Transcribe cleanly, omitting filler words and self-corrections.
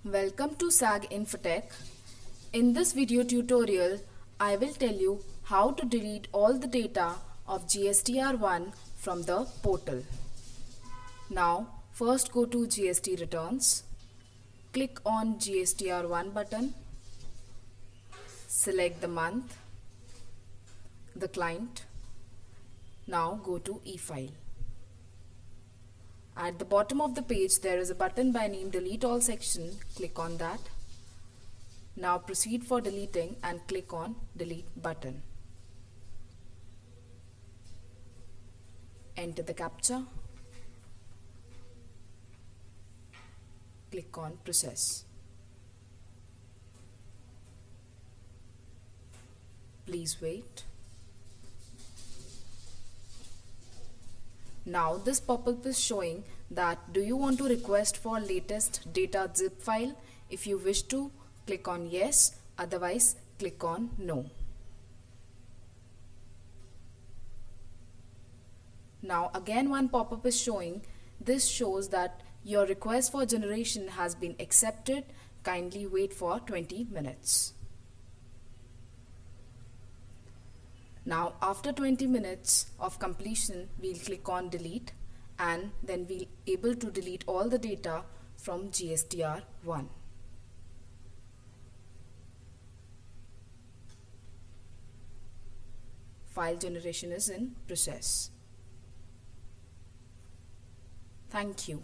Welcome to SAG Infotech. In this video tutorial, I will tell you how to delete all the data of GSTR1 from the portal. Now, first go to GST returns. Click on GSTR1 button. Select the month, the client. Now go to e-file. At the bottom of the page, there is a button by name Delete All section. Click on that. Now proceed for deleting and click on Delete button. Enter the CAPTCHA. Click on Process. Please wait. Now this pop-up is showing that do you want to request for latest data zip file? If you wish to, click on yes, otherwise click on no. Now again one pop-up is showing. This shows that your request for generation has been accepted. Kindly wait for 20 minutes. Now after 20 minutes of completion, we'll click on delete and then we'll able to delete all the data from GSTR1. File generation is in process. Thank you.